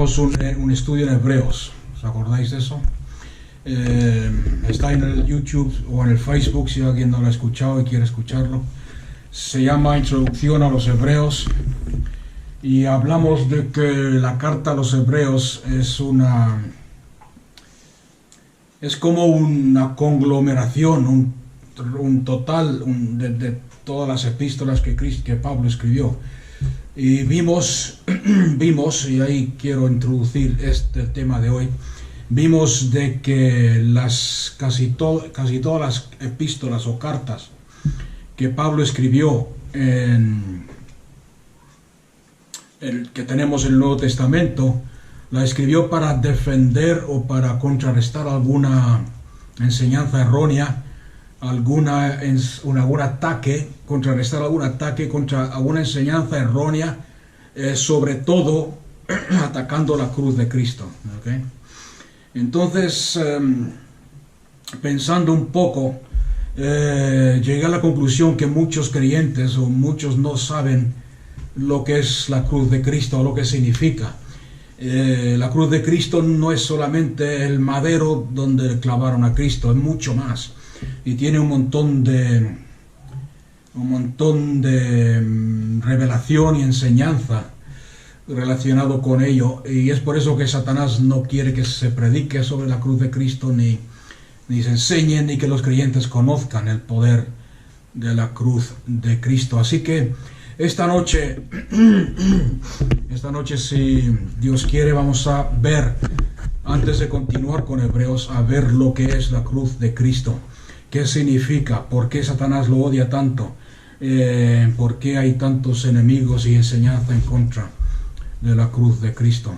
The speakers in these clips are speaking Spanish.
Empezamos un estudio en Hebreos. ¿Os acordáis de eso? Está en el YouTube o en el Facebook si alguien no lo ha escuchado y quiere escucharlo. Se llama Introducción a los Hebreos y hablamos de que la carta a los Hebreos es como una conglomeración, un total de todas las epístolas que Pablo escribió. Y vimos, y ahí quiero introducir este tema de hoy, vimos de que casi todas las epístolas o cartas que Pablo escribió que tenemos en el Nuevo Testamento, la escribió para defender o para contrarrestar alguna enseñanza errónea, algún ataque, contrarrestar algún ataque contra alguna enseñanza errónea, sobre todo atacando la cruz de Cristo. ¿Okay? Entonces, pensando un poco, llegué a la conclusión que muchos creyentes o muchos no saben lo que es la cruz de Cristo o lo que significa. La cruz de Cristo no es solamente el madero donde clavaron a Cristo, es mucho más. Y tiene un montón de revelación y enseñanza relacionado con ello, y es por eso que Satanás no quiere que se predique sobre la cruz de Cristo, ni se enseñe, ni que los creyentes conozcan el poder de la cruz de Cristo. Así que esta noche, si Dios quiere, vamos a ver, antes de continuar con Hebreos, a ver lo que es la cruz de Cristo. ¿Qué significa? ¿Por qué Satanás lo odia tanto? ¿Por qué hay tantos enemigos y enseñanza en contra de la cruz de Cristo?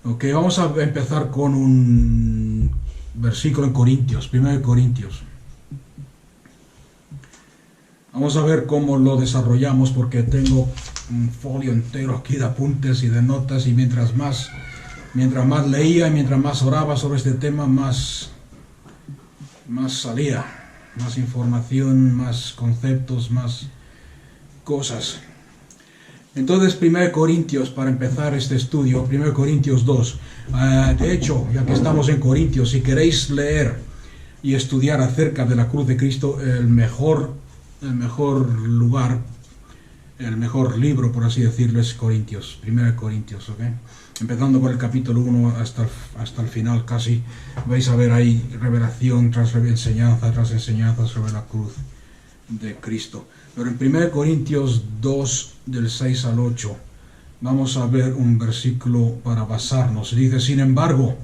Ok, vamos a empezar con un versículo en Corintios, 1 Corintios. Vamos a ver cómo lo desarrollamos, porque tengo un folio entero aquí de apuntes y de notas, y mientras más leía y mientras más oraba sobre este tema, más salía, más información, más conceptos, más cosas. Entonces, 1 Corintios, para empezar este estudio, 1 Corintios 2. De hecho, ya que estamos en Corintios, si queréis leer y estudiar acerca de la cruz de Cristo, el mejor lugar, el mejor libro, por así decirlo, es Corintios, 1 Corintios, ¿ok? Empezando por el capítulo 1 hasta el final casi, vais a ver ahí revelación tras enseñanza sobre la cruz de Cristo. Pero en 1 Corintios 2, del 6 al 8, vamos a ver un versículo para basarnos. Dice: sin embargo,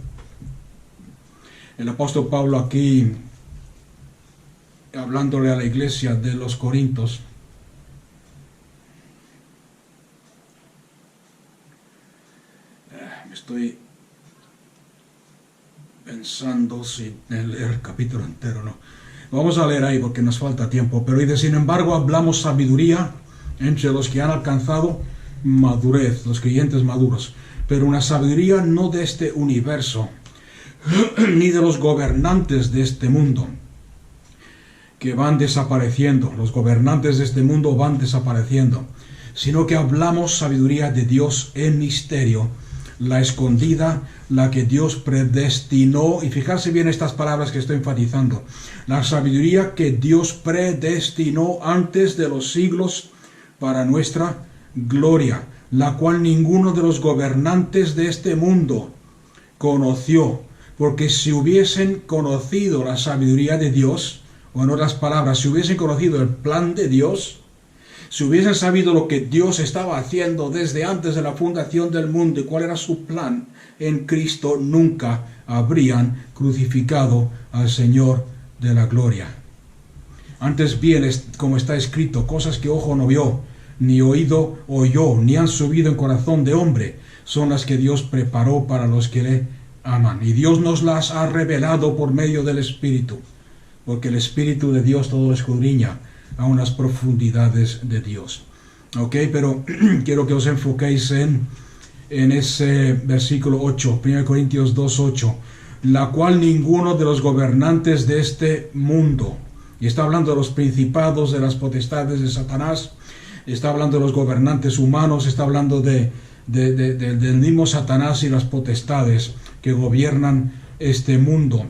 el apóstol Pablo aquí, hablándole a la iglesia de los Corintios, estoy pensando si leer el capítulo entero, no. Vamos a leer ahí porque nos falta tiempo. Pero dice: sin embargo, hablamos sabiduría entre los que han alcanzado madurez, los creyentes maduros, pero una sabiduría no de este universo, ni de los gobernantes de este mundo, que van desapareciendo. Los gobernantes de este mundo van desapareciendo, sino que hablamos sabiduría de Dios en misterio, la escondida, la que Dios predestinó. Y fijarse bien estas palabras que estoy enfatizando: la sabiduría que Dios predestinó antes de los siglos para nuestra gloria, la cual ninguno de los gobernantes de este mundo conoció, porque si hubiesen conocido la sabiduría de Dios, o en otras palabras, si hubiesen conocido el plan de Dios, si hubiesen sabido lo que Dios estaba haciendo desde antes de la fundación del mundo y cuál era su plan en Cristo, nunca habrían crucificado al Señor de la gloria. Antes bien, como está escrito: cosas que ojo no vio, ni oído oyó, ni han subido en corazón de hombre, son las que Dios preparó para los que le aman. Y Dios nos las ha revelado por medio del Espíritu, porque el Espíritu de Dios todo lo escudriña a unas profundidades de Dios. Ok, pero quiero que os enfoquéis en ese versículo 8, 1 Corintios 2, 8, la cual ninguno de los gobernantes de este mundo, y está hablando de los principados, de las potestades de Satanás, está hablando de los gobernantes humanos, está hablando de del mismo Satanás y las potestades que gobiernan este mundo.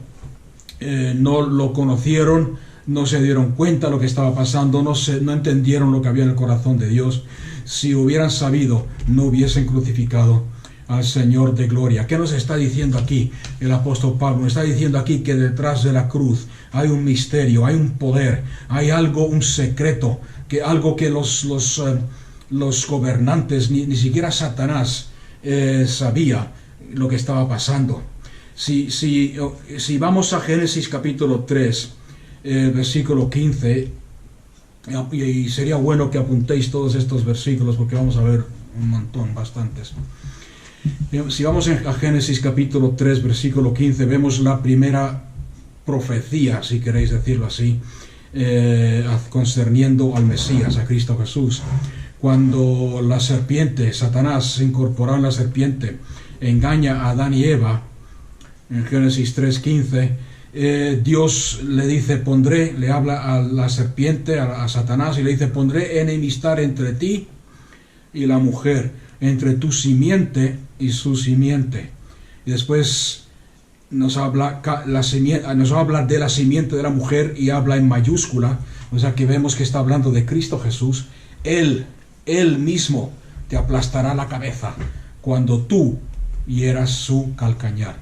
No lo conocieron, no se dieron cuenta de lo que estaba pasando, no entendieron lo que había en el corazón de Dios. Si hubieran sabido, no hubiesen crucificado al Señor de gloria. ¿Qué nos está diciendo aquí el apóstol Pablo? Nos está diciendo aquí que detrás de la cruz hay un misterio, hay un poder, hay algo, un secreto, algo que los gobernantes, ni siquiera Satanás sabía lo que estaba pasando. Si vamos a Génesis capítulo 3, versículo 15, y sería bueno que apuntéis todos estos versículos porque vamos a ver un montón, bastantes. Si vamos a Génesis capítulo 3, versículo 15, vemos la primera profecía, si queréis decirlo así, concerniendo al Mesías, a Cristo Jesús. Cuando la serpiente, Satanás, se incorporó en la serpiente, engaña a Adán y Eva, en Génesis 3:15, Dios le dice, le habla a la serpiente, a Satanás, y le dice, pondré enemistad entre ti y la mujer, entre tu simiente y su simiente. Y después nos habla de la simiente de la mujer y habla en mayúscula, o sea que vemos que está hablando de Cristo Jesús. Él mismo te aplastará la cabeza cuando tú hieras su calcañar.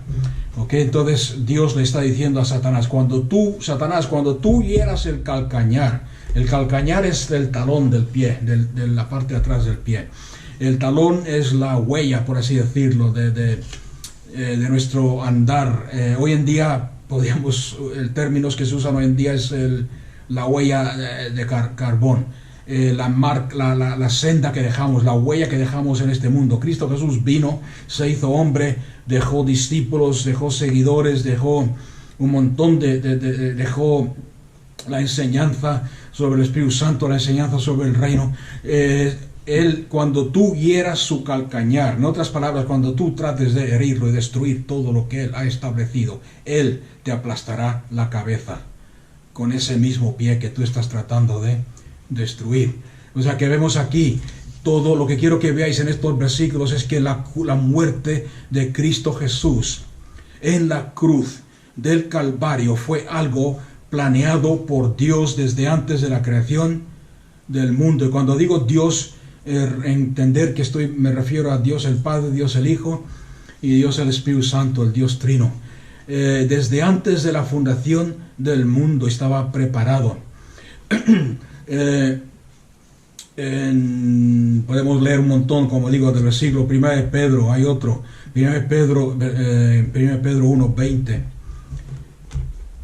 ¿Ok? Entonces Dios le está diciendo a Satanás, cuando tú hieras el calcañar es el talón del pie, de la parte de atrás del pie. El talón es la huella, por así decirlo, de nuestro andar. Hoy en día, el término que se usa hoy en día es la huella de carbón. La senda que dejamos, la huella que dejamos en este mundo. Cristo Jesús vino, se hizo hombre, dejó discípulos, dejó seguidores, dejó un montón dejó la enseñanza sobre el Espíritu Santo, la enseñanza sobre el reino. Él, cuando tú hieras su calcañar, en otras palabras, cuando tú trates de herirlo y destruir todo lo que Él ha establecido, Él te aplastará la cabeza con ese mismo pie que tú estás tratando de destruir. O sea que vemos aquí todo lo que quiero que veáis en estos versículos es que la muerte de Cristo Jesús en la cruz del Calvario fue algo planeado por Dios desde antes de la creación del mundo. Y cuando digo Dios, entender que me refiero a Dios el Padre, Dios el Hijo y Dios el Espíritu Santo, el Dios Trino. Desde antes de la fundación del mundo estaba preparado. Podemos leer un montón, como digo, del versículo 1 de Pedro, hay otro, 1 Pedro 1:20,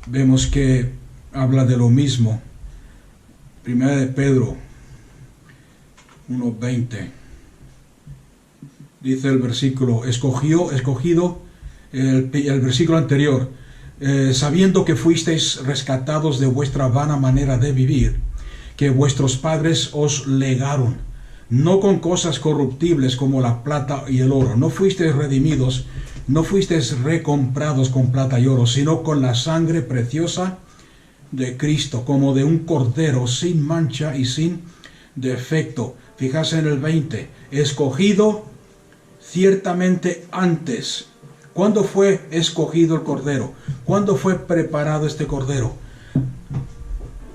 vemos que habla de lo mismo. 1 de Pedro 1:20, dice el versículo, escogido, el versículo anterior, sabiendo que fuisteis rescatados de vuestra vana manera de vivir, que vuestros padres os legaron, no con cosas corruptibles como la plata y el oro. No fuisteis redimidos, no fuisteis recomprados con plata y oro, sino con la sangre preciosa de Cristo, como de un cordero sin mancha y sin defecto. Fíjase en el 20, escogido ciertamente antes. ¿Cuándo fue escogido el cordero? ¿Cuándo fue preparado este cordero?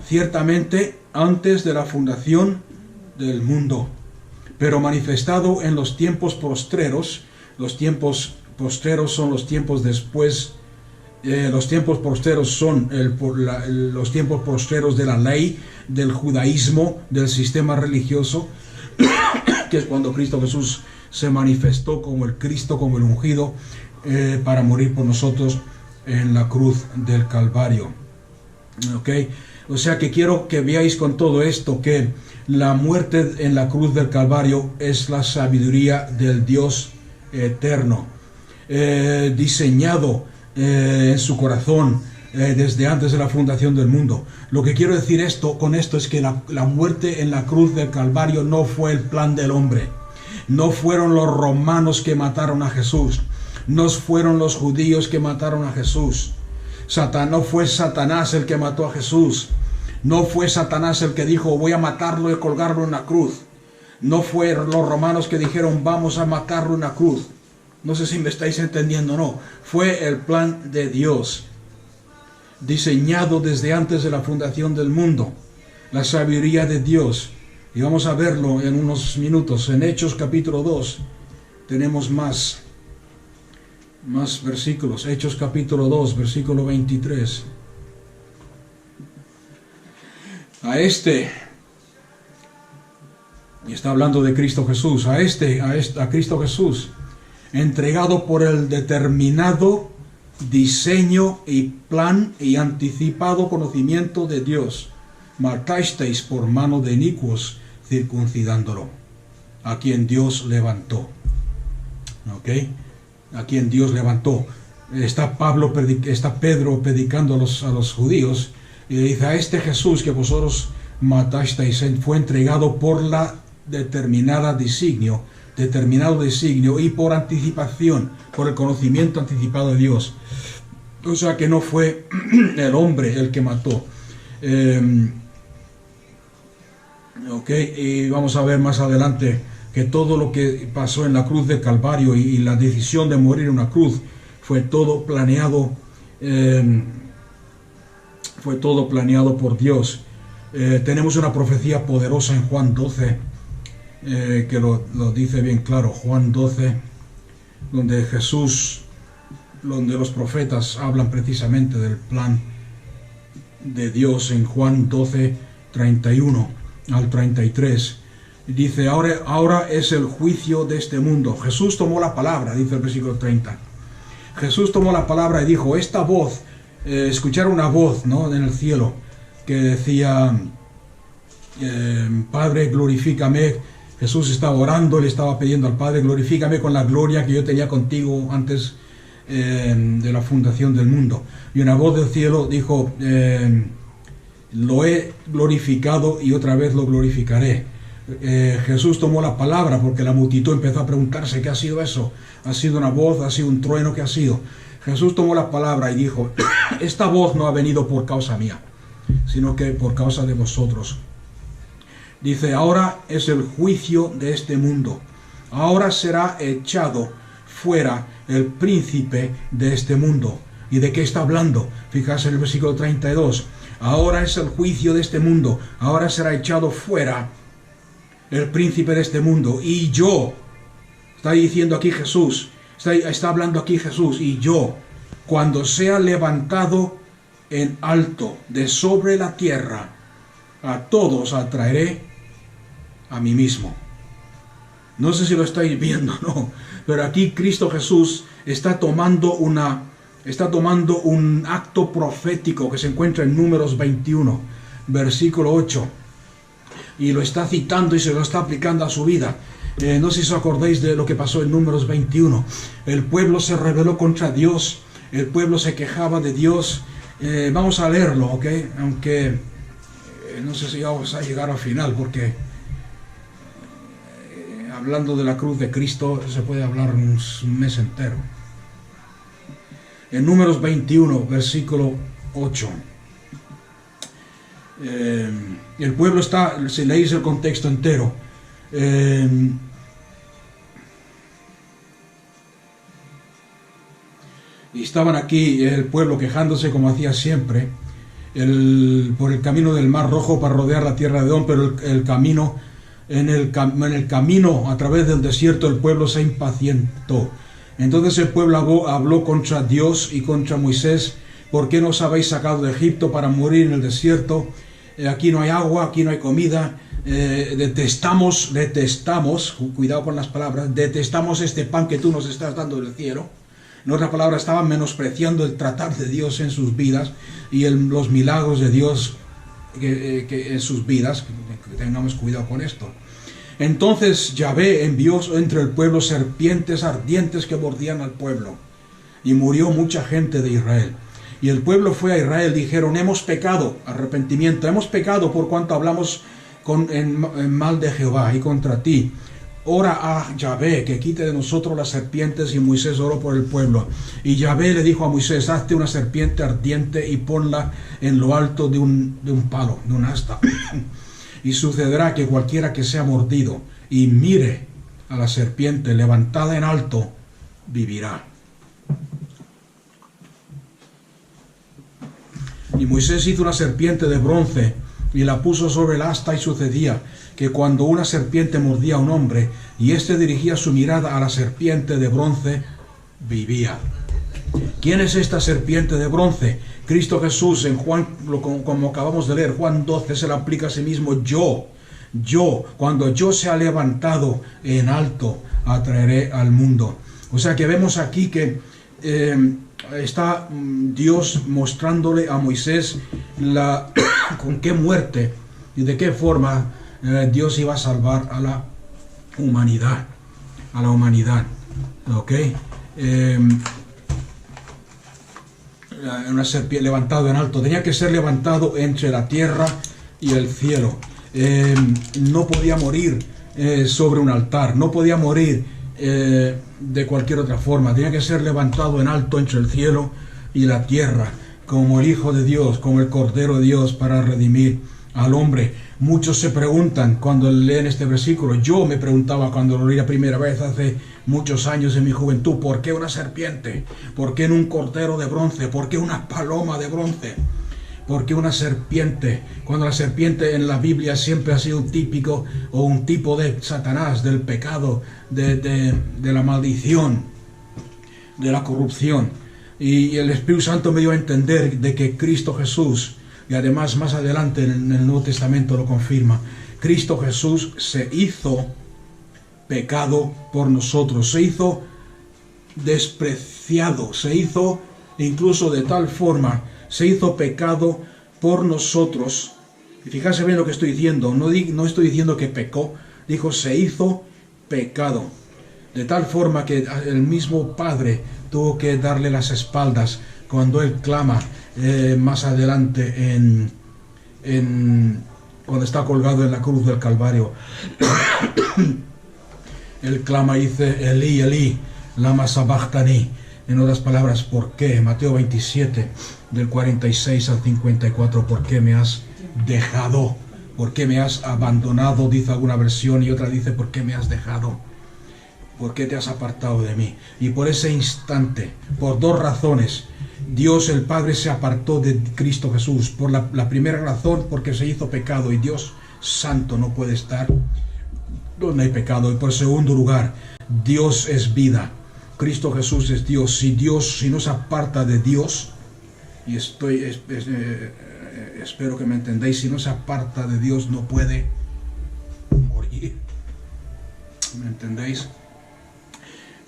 Ciertamente antes de la fundación del mundo, pero manifestado en los tiempos postreros. Los tiempos postreros son los tiempos después. Los tiempos postreros son los tiempos postreros de la ley, del judaísmo, del sistema religioso, que es cuando Cristo Jesús se manifestó como el Cristo, como el ungido, para morir por nosotros en la cruz del Calvario. ¿Ok? O sea que quiero que veáis con todo esto que la muerte en la cruz del Calvario es la sabiduría del Dios eterno, diseñado en su corazón desde antes de la fundación del mundo. Lo que quiero decir con esto es que la muerte en la cruz del Calvario no fue el plan del hombre. No fueron los romanos que mataron a Jesús. No fueron los judíos que mataron a Jesús. No fue Satanás el que mató a Jesús. No fue Satanás el que dijo, voy a matarlo y colgarlo en la cruz. No fueron los romanos que dijeron vamos a matarlo en una cruz. No sé si me estáis entendiendo o no. Fue el plan de Dios, diseñado desde antes de la fundación del mundo. La sabiduría de Dios. Y vamos a verlo en unos minutos. En Hechos capítulo 2 tenemos más versículos. Hechos capítulo 2, versículo 23. Y está hablando de Cristo Jesús, a Cristo Jesús, entregado por el determinado diseño y plan y anticipado conocimiento de Dios, matasteis por mano de inicuos, circuncidándolo, a quien Dios levantó. ¿Ok? A quien Dios levantó. Está Pedro predicando a los judíos, y dice, a este Jesús que vosotros matasteis, fue entregado por la determinado designio y por anticipación, por el conocimiento anticipado de Dios. O sea que no fue el hombre el que mató. Y vamos a ver más adelante que todo lo que pasó en la cruz del Calvario y la decisión de morir en una cruz fue todo planeado por Dios. Tenemos una profecía poderosa en Juan 12 que lo dice bien claro. Juan 12, donde los profetas hablan precisamente del plan de Dios. En Juan 12, 31 al 33 dice, ahora es el juicio de este mundo. Jesús tomó la palabra, dice el versículo 30. Jesús tomó la palabra y dijo, esta voz, escucharon una voz, ¿no?, en el cielo que decía, Padre, glorifícame. Jesús estaba orando, le estaba pidiendo al Padre, glorifícame con la gloria que yo tenía contigo antes de la fundación del mundo. Y una voz del cielo dijo, lo he glorificado y otra vez lo glorificaré. Jesús tomó la palabra porque la multitud empezó a preguntarse, ¿qué ha sido eso? ¿Ha sido una voz? ¿Ha sido un trueno? ¿Qué ha sido? Jesús tomó la palabra y dijo, esta voz no ha venido por causa mía, sino que por causa de vosotros. Dice, ahora es el juicio de este mundo. Ahora será echado fuera el príncipe de este mundo. ¿Y de qué está hablando? Fijaos en el versículo 32. Ahora es el juicio de este mundo. Ahora será echado fuera el príncipe de este mundo. Y yo, está diciendo aquí Jesús, está hablando aquí Jesús, y yo, cuando sea levantado en alto de sobre la tierra, a todos atraeré a mí mismo. No sé si lo estáis viendo, no, pero aquí Cristo Jesús está tomando un acto profético que se encuentra en Números 21, versículo 8, y lo está citando y se lo está aplicando a su vida. No sé si os acordáis de lo que pasó en Números 21. El pueblo se rebeló contra Dios, el pueblo se quejaba de Dios. Vamos a leerlo, ¿ok? Aunque no sé si vamos a llegar al final, porque hablando de la cruz de Cristo se puede hablar un mes entero. En Números 21, versículo 8. El pueblo está, si leéis el contexto entero, y estaban aquí el pueblo quejándose como hacía siempre por el camino del Mar Rojo para rodear la tierra de Edom, pero en el camino a través del desierto el pueblo se impacientó. Entonces el pueblo habló contra Dios y contra Moisés. ¿Por qué nos habéis sacado de Egipto para morir en el desierto? Aquí no hay agua, aquí no hay comida. Detestamos, cuidado con las palabras, detestamos este pan que tú nos estás dando del cielo. En otras palabras, estaban menospreciando el tratar de Dios en sus vidas y los milagros de Dios que en sus vidas. Que tengamos cuidado con esto. Entonces Yahvé envió entre el pueblo serpientes ardientes que mordían al pueblo, y murió mucha gente de Israel. Y el pueblo fue a Israel, dijeron, hemos pecado, arrepentimiento, hemos pecado por cuanto hablamos en mal de Jehová y contra ti. Ora a Yahvé que quite de nosotros las serpientes. Y Moisés oró por el pueblo. Y Yahvé le dijo a Moisés, hazte una serpiente ardiente y ponla en lo alto de un palo, de un asta. Y sucederá que cualquiera que sea mordido y mire a la serpiente levantada en alto, vivirá. Y Moisés hizo una serpiente de bronce y la puso sobre el asta, y sucedía que cuando una serpiente mordía a un hombre y éste dirigía su mirada a la serpiente de bronce, vivía. ¿Quién es esta serpiente de bronce? Cristo Jesús. En Juan, como acabamos de leer, Juan 12, se le aplica a sí mismo: yo, cuando yo sea levantado en alto, atraeré al mundo. O sea que vemos aquí que está Dios mostrándole a Moisés con qué muerte y de qué forma Dios iba a salvar a la humanidad. ¿Ok? Una serpiente levantado en alto, tenía que ser levantado entre la tierra y el cielo. No podía morir sobre un altar, no podía morir de cualquier otra forma. Tenía que ser levantado en alto entre el cielo y la tierra, como el Hijo de Dios, como el Cordero de Dios, para redimir al hombre. Muchos se preguntan cuando leen este versículo. Yo me preguntaba cuando lo leí la primera vez hace muchos años en mi juventud: ¿por qué una serpiente? ¿Por qué en un cordero de bronce? ¿Por qué una paloma de bronce? ¿Por qué una serpiente? Cuando la serpiente en la Biblia siempre ha sido un típico o un tipo de Satanás, del pecado, de la maldición, de la corrupción. Y el Espíritu Santo me dio a entender de que Cristo Jesús, y además más adelante en el Nuevo Testamento lo confirma, Cristo Jesús se hizo pecado por nosotros, se hizo despreciado, se hizo incluso de tal forma, se hizo pecado por nosotros. Y fíjate bien lo que estoy diciendo, no estoy diciendo que pecó, dijo se hizo pecado, de tal forma que el mismo Padre tuvo que darle las espaldas cuando Él clama más adelante cuando está colgado en la cruz del Calvario. Él clama y dice: Elí, Elí, lama sabachthani. En otras palabras, ¿por qué? Mateo 27, del 46 al 54, ¿por qué me has dejado? ¿Por qué me has abandonado? Dice alguna versión, y otra dice: ¿por qué me has dejado? ¿Por qué te has apartado de mí? Y por ese instante, por dos razones, Dios el Padre se apartó de Cristo Jesús. Por la primera razón, porque se hizo pecado, y Dios Santo no puede estar donde hay pecado. Y por segundo lugar, Dios es vida, Cristo Jesús es Dios. Si no se aparta de Dios, y espero que me entendéis, si no se aparta de Dios no puede morir. ¿Me entendéis?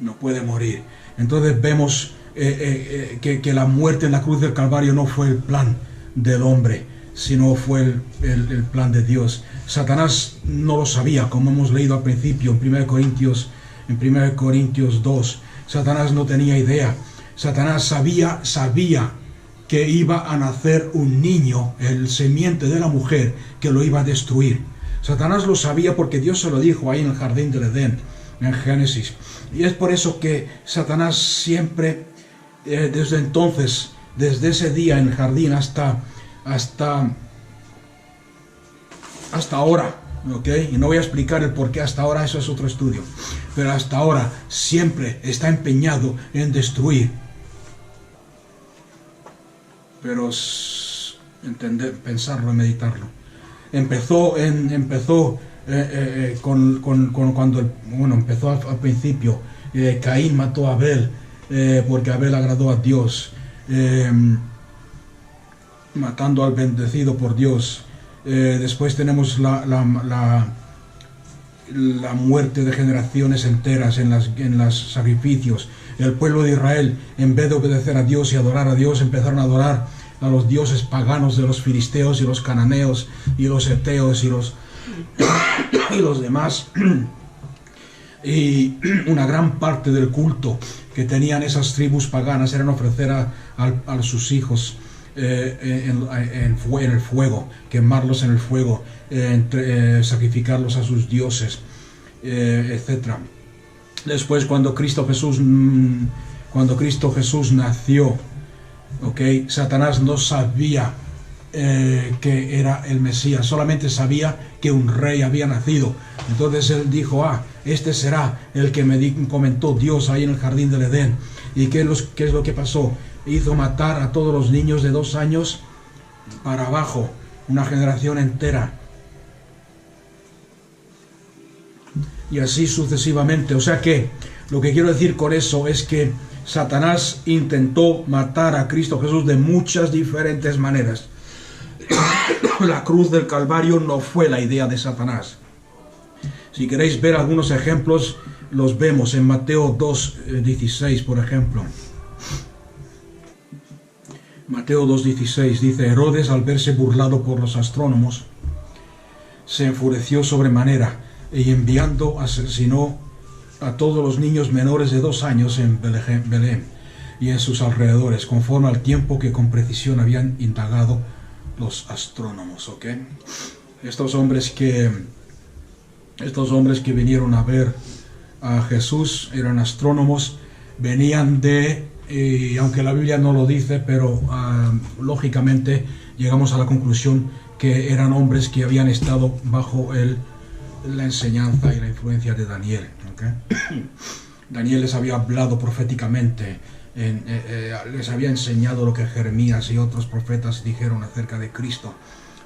No puede morir. Entonces vemos que la muerte en la cruz del Calvario no fue el plan del hombre, sino fue el plan de Dios. Satanás no lo sabía, como hemos leído al principio en 1 Corintios 2. Satanás no tenía idea. Satanás sabía que iba a nacer un niño, el semiente de la mujer, que lo iba a destruir. Satanás lo sabía porque Dios se lo dijo ahí en el jardín del Edén, en Génesis. Y es por eso que Satanás siempre, desde entonces, desde ese día en el jardín hasta ahora, ¿ok? Y no voy a explicar el por qué hasta ahora, eso es otro estudio. Pero hasta ahora siempre está empeñado en destruir. Pero pensarlo, meditarlo. Empezó al principio. Caín mató a Abel porque Abel agradó a Dios, matando al bendecido por Dios. Después tenemos la muerte de generaciones enteras en los sacrificios. El pueblo de Israel, en vez de obedecer a Dios y adorar a Dios, empezaron a adorar a los dioses paganos de los filisteos y los cananeos y los heteos y los demás. Y una gran parte del culto que tenían esas tribus paganas eran ofrecer a sus hijos en el fuego, quemarlos en el fuego, sacrificarlos a sus dioses, etc. Después, cuando Cristo Jesús nació, ¿okay? Satanás no sabía que era el Mesías, solamente sabía que un rey había nacido. Entonces él dijo, este será el que me comentó Dios ahí en el jardín del Edén. ¿Y qué es lo que pasó? Hizo matar a todos los niños de 2 años para abajo, una generación entera. Y así sucesivamente. O sea que lo que quiero decir con eso es que Satanás intentó matar a Cristo Jesús de muchas diferentes maneras. La cruz del Calvario no fue la idea de Satanás. Si queréis ver algunos ejemplos, los vemos en Mateo 2:16, por ejemplo. Mateo 2:16 dice: Herodes, al verse burlado por los astrónomos, se enfureció sobremanera y enviando asesinó a todos los niños menores de 2 años en Belén y en sus alrededores, conforme al tiempo que con precisión habían indagado los astrónomos. ¿Ok? Estos hombres que vinieron a ver a Jesús eran astrónomos, venían y aunque la Biblia no lo dice, pero lógicamente llegamos a la conclusión que eran hombres que habían estado bajo la enseñanza y la influencia de Daniel. ¿Okay? Daniel les había hablado proféticamente, les había enseñado lo que Jeremías y otros profetas dijeron acerca de Cristo,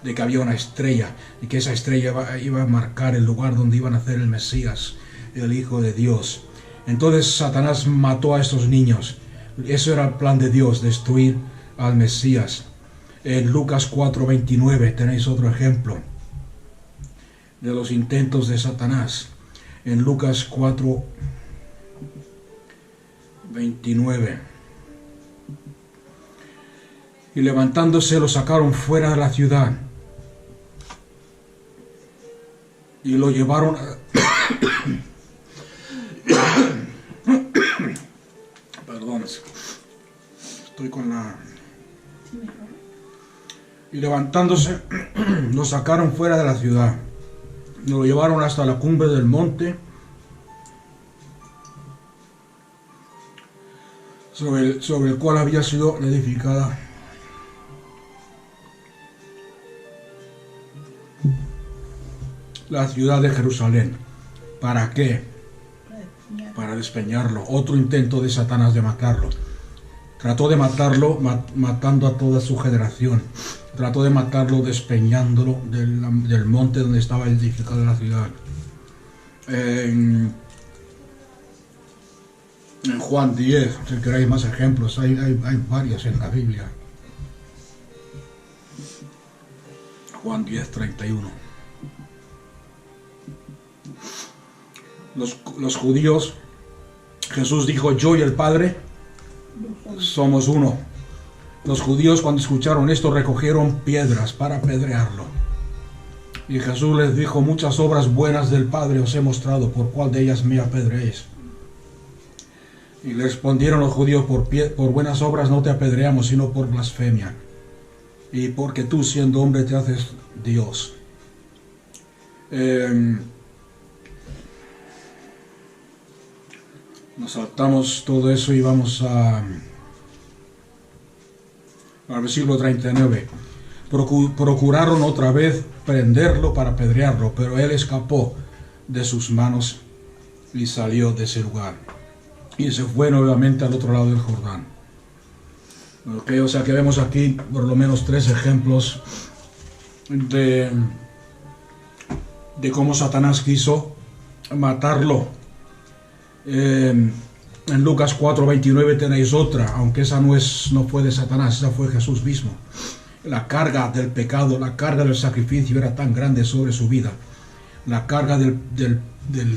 de que había una estrella y que esa estrella iba a marcar el lugar donde iba a nacer el Mesías, el Hijo de Dios. Entonces Satanás mató a estos niños. Eso era el plan de Dios, destruir al Mesías. En Lucas 4:29 tenéis otro ejemplo de los intentos de Satanás. En Lucas 4:29. Y levantándose lo sacaron fuera de la ciudad y lo llevaron perdón, estoy con la... Y levantándose lo sacaron fuera de la ciudad y lo llevaron hasta la cumbre del monte sobre el cual había sido edificada la ciudad de Jerusalén. ¿Para qué? Para despeñarlo. Otro intento de Satanás de matarlo. Trató de matarlo matando a toda su generación. Trató de matarlo despeñándolo del monte donde estaba edificada la ciudad. En Juan 10, si queréis más ejemplos, hay varios en la Biblia. Juan 10:31. Los judíos, Jesús dijo: yo y el Padre somos uno. Los judíos, cuando escucharon esto, recogieron piedras para apedrearlo. Y Jesús les dijo: muchas obras buenas del Padre os he mostrado, ¿por cuál de ellas me apedreéis? Y le respondieron los judíos: por buenas obras no te apedreamos, sino por blasfemia, y porque tú, siendo hombre, te haces Dios. Nos saltamos todo eso y vamos al versículo 39. Procuraron otra vez prenderlo para apedrearlo, pero él escapó de sus manos y salió de ese lugar. Y se fue nuevamente al otro lado del Jordán. Okay, o sea que vemos aquí por lo menos 3 ejemplos de cómo Satanás quiso matarlo. En Lucas 4:29 tenéis otra, aunque esa no fue de Satanás, esa fue Jesús mismo. La carga del pecado, la carga del sacrificio era tan grande sobre su vida. La carga del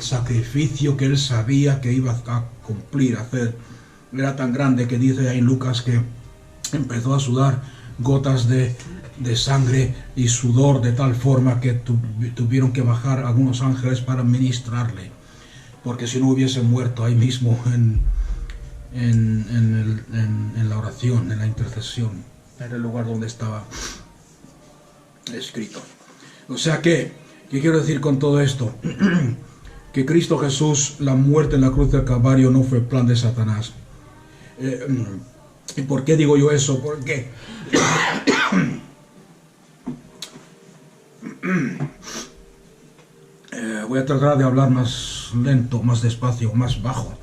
sacrificio que él sabía que iba a cumplir, a hacer, era tan grande que dice ahí en Lucas que empezó a sudar gotas de sangre y sudor de tal forma que tuvieron que bajar algunos ángeles para ministrarle, porque si no hubiese muerto ahí mismo en la oración, en la intercesión, en el lugar donde estaba escrito. O sea que, ¿qué quiero decir con todo esto? Que Cristo Jesús, la muerte en la cruz del Calvario, no fue plan de Satanás. ¿Y por qué digo yo eso? Porque Voy a tratar de hablar más lento, más despacio, más bajo.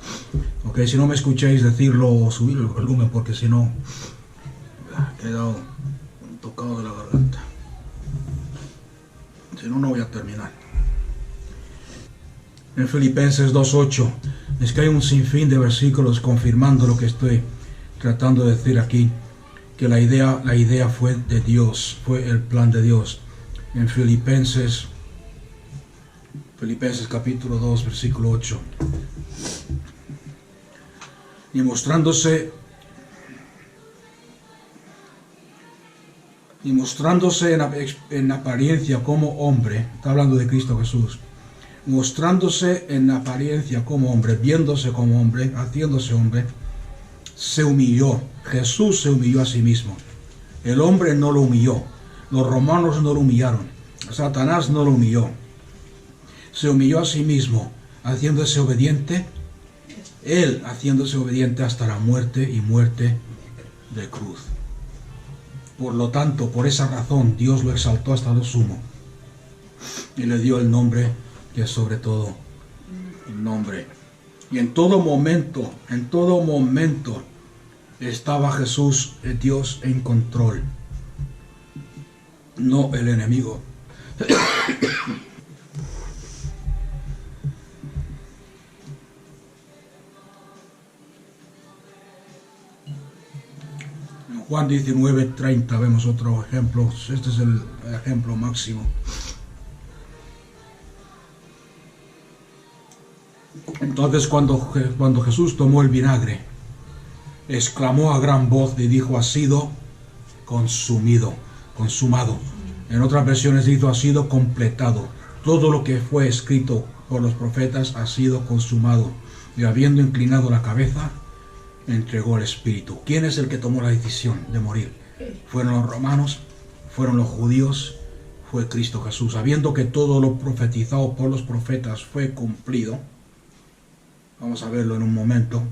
Ok, si no me escucháis decirlo, subir el volumen, porque si no, he quedado tocado de la garganta. Si no, no voy a terminar. En Filipenses 2:8, es que hay un sinfín de versículos confirmando lo que estoy tratando de decir aquí, que la idea fue de Dios, fue el plan de Dios. En Filipenses capítulo 2, versículo 8. Y mostrándose en apariencia como hombre, está hablando de Cristo Jesús, mostrándose en apariencia como hombre, viéndose como hombre, haciéndose hombre, se humilló. Jesús se humilló a sí mismo. El hombre no lo humilló. Los romanos no lo humillaron. Satanás no lo humilló. Se humilló a sí mismo, haciéndose obediente. Él haciéndose obediente hasta la muerte y muerte de cruz. Por lo tanto, por esa razón, Dios lo exaltó hasta lo sumo y le dio el nombre que es sobre todo el nombre. Y en todo momento, estaba Jesús, Dios, en control, no el enemigo. En Juan 19:30 vemos otro ejemplo. Este es el ejemplo máximo. Entonces cuando Jesús tomó el vinagre, exclamó a gran voz y dijo: ha sido consumido, consumado. En otras versiones dice: ha sido completado. Todo lo que fue escrito por los profetas ha sido consumado. Y habiendo inclinado la cabeza, entregó el espíritu. ¿Quién es el que tomó la decisión de morir? ¿Fueron los romanos? ¿Fueron los judíos? Fue Cristo Jesús. Sabiendo que todo lo profetizado por los profetas fue cumplido, vamos a verlo en un momento,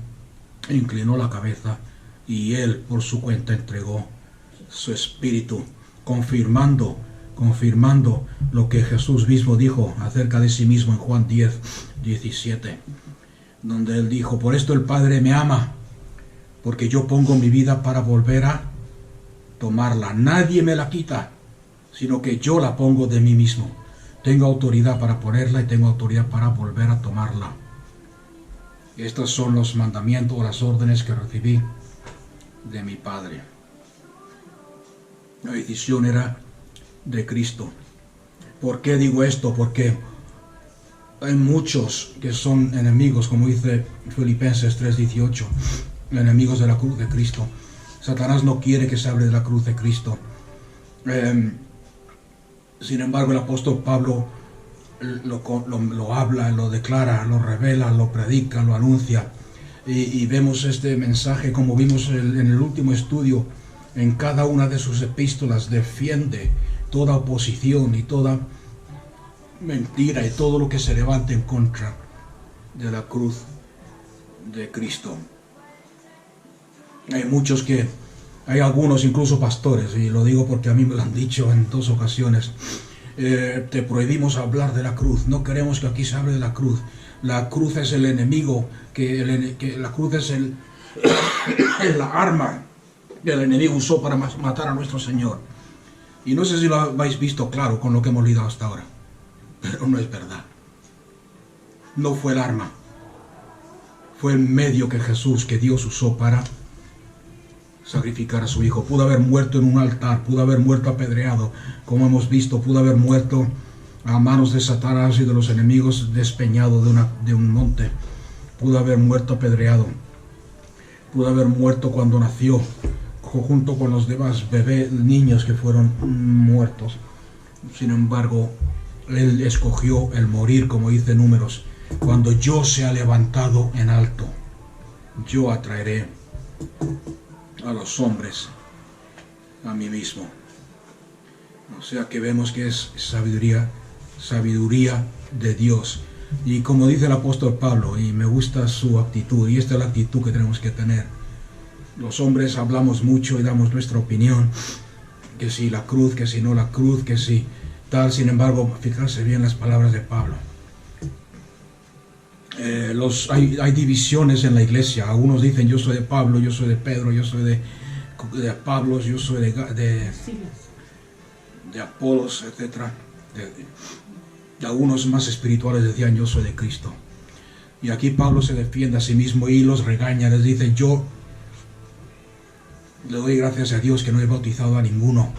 inclinó la cabeza y él por su cuenta entregó su espíritu, confirmando lo que Jesús mismo dijo acerca de sí mismo en Juan 10:17, donde él dijo: por esto el Padre me ama, porque yo pongo mi vida para volver a tomarla. Nadie me la quita, sino que yo la pongo de mí mismo. Tengo autoridad para ponerla y tengo autoridad para volver a tomarla. Estos son los mandamientos o las órdenes que recibí de mi Padre. La decisión era de Cristo. ¿Por qué digo esto? Porque hay muchos que son enemigos, como dice Filipenses 3:18, enemigos de la cruz de Cristo. Satanás no quiere que se hable de la cruz de Cristo. Sin embargo, el apóstol Pablo lo habla, lo declara, lo revela, lo predica, lo anuncia. Y vemos este mensaje, como vimos en el último estudio, en cada una de sus epístolas defiende toda oposición y toda mentira y todo lo que se levante en contra de la cruz de Cristo. Hay algunos, incluso pastores, y lo digo porque a mí me lo han dicho en 2 ocasiones, te prohibimos hablar de la cruz, no queremos que aquí se hable de la cruz. La cruz es el enemigo, que la cruz es la arma que el enemigo usó para matar a nuestro Señor. Y no sé si lo habéis visto claro con lo que hemos leído hasta ahora, pero no es verdad. No fue el arma, fue el medio que Dios usó para sacrificar a su Hijo. Pudo haber muerto en un altar, pudo haber muerto apedreado, como hemos visto, pudo haber muerto a manos de Satanás y de los enemigos, despeñado de un monte, pudo haber muerto apedreado, pudo haber muerto cuando nació, junto con los demás niños que fueron muertos. Sin embargo, Él escogió el morir, como dice Números: cuando yo sea levantado en alto, yo atraeré a los hombres a mí mismo. O sea que vemos que es sabiduría de Dios. Y como dice el apóstol Pablo, y me gusta su actitud, y esta es la actitud que tenemos que tener. Los hombres hablamos mucho y damos nuestra opinión, que si la cruz, que si no la cruz, que si tal. Sin embargo, fijarse bien las palabras de Pablo. Hay divisiones en la iglesia. Algunos dicen: yo soy de Pablo, yo soy de Pedro, yo soy de Pablos, yo soy de Apolos, etc. Y algunos más espirituales decían: yo soy de Cristo. Y aquí Pablo se defiende a sí mismo y los regaña, les dice: yo le doy gracias a Dios que no he bautizado a ninguno,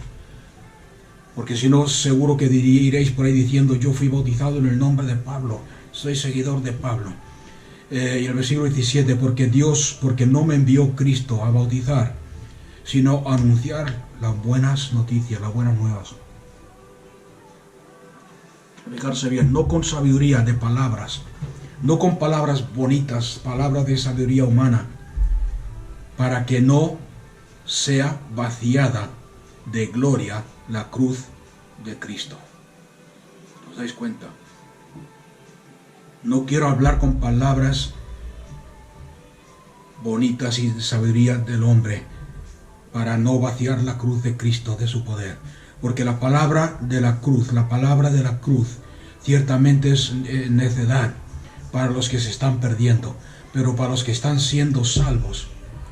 porque si no, seguro que iréis por ahí diciendo: yo fui bautizado en el nombre de Pablo, soy seguidor de Pablo. Y el versículo 17: porque no me envió Cristo a bautizar, sino a anunciar las buenas noticias, las buenas nuevas. Fijarse bien, no con sabiduría de palabras, no con palabras bonitas, palabras de sabiduría humana, para que no sea vaciada de gloria la cruz de Cristo. ¿Os dais cuenta? No quiero hablar con palabras bonitas y de sabiduría del hombre, para no vaciar la cruz de Cristo de su poder. Porque la palabra de la cruz, ciertamente es necedad para los que se están perdiendo, pero para los que están siendo salvos,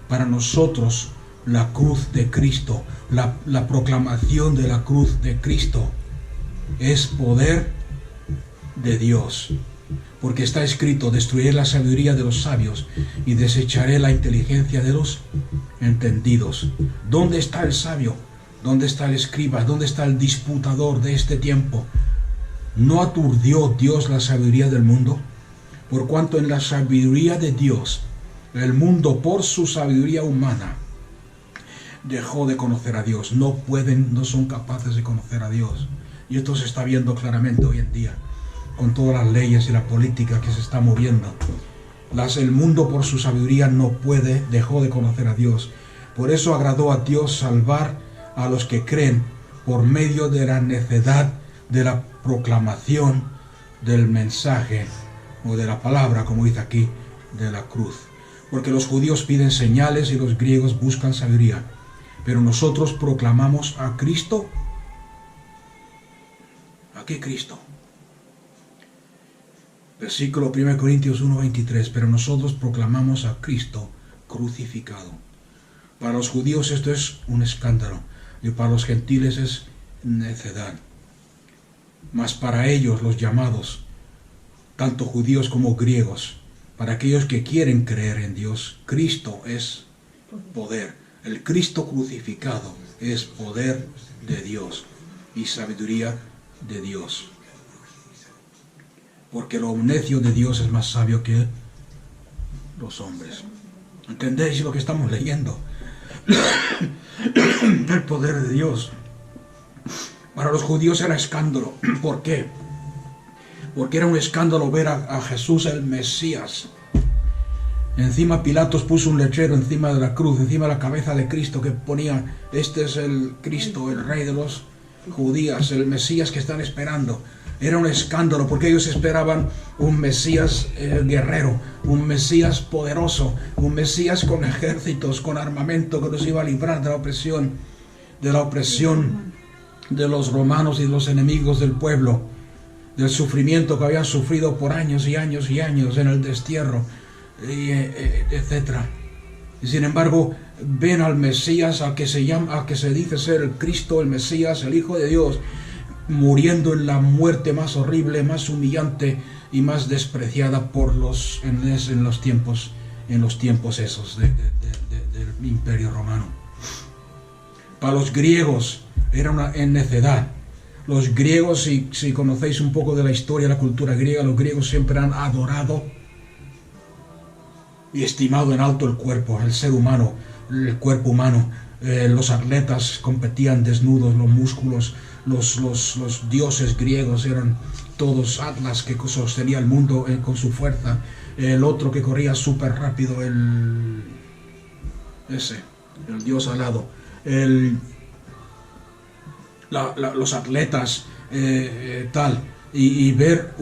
para nosotros, la cruz de Cristo, la proclamación de la cruz de Cristo es poder de Dios. Porque está escrito: destruiré la sabiduría de los sabios y desecharé la inteligencia de los entendidos. ¿Dónde está el sabio? ¿Dónde está el escriba? ¿Dónde está el disputador de este tiempo? ¿No aturdió Dios la sabiduría del mundo? Por cuanto en la sabiduría de Dios, el mundo por su sabiduría humana dejó de conocer a Dios. No son capaces de conocer a Dios. Y esto se está viendo claramente hoy en día, con todas las leyes y la política que se está moviendo. El mundo por su sabiduría dejó de conocer a Dios. Por eso agradó a Dios salvar a los que creen por medio de la necedad de la proclamación del mensaje, o de la palabra, como dice aquí, de la cruz. Porque los judíos piden señales y los griegos buscan sabiduría, pero nosotros proclamamos a Cristo. ¿A qué Cristo? Versículo 1 Corintios 1:23: pero nosotros proclamamos a Cristo crucificado. Para los judíos esto es un escándalo, y para los gentiles es necedad. Mas para ellos, los llamados, tanto judíos como griegos, para aquellos que quieren creer en Dios, Cristo es poder. El Cristo crucificado es poder de Dios y sabiduría de Dios. Porque lo necio de Dios es más sabio que los hombres. ¿Entendéis lo que estamos leyendo? El poder de Dios. Para los judíos era escándalo. ¿Por qué? Porque era un escándalo ver a Jesús el Mesías. Encima Pilatos puso un letrero encima de la cruz, encima de la cabeza de Cristo, que ponía: este es el Cristo, el Rey de los judíos, el Mesías que están esperando. Era un escándalo porque ellos esperaban un Mesías guerrero, un Mesías poderoso, un Mesías con ejércitos, con armamento, que los iba a librar de la opresión de los romanos y de los enemigos del pueblo, del sufrimiento que habían sufrido por años y años y años en el destierro, etc. Y sin embargo, ven al Mesías, al que se dice ser el Cristo, el Mesías, el Hijo de Dios, muriendo en la muerte más horrible, más humillante y más despreciada en los tiempos esos del Imperio Romano. Para los griegos era una necedad. Los griegos, si conocéis un poco de la historia, la cultura griega, los griegos siempre han adorado y estimado en alto el cuerpo, el ser humano, el cuerpo humano. Los atletas competían desnudos, los músculos, los dioses griegos eran todos Atlas, que sostenía el mundo con su fuerza. El otro que corría súper rápido, el dios alado. Los atletas, tal. Y ver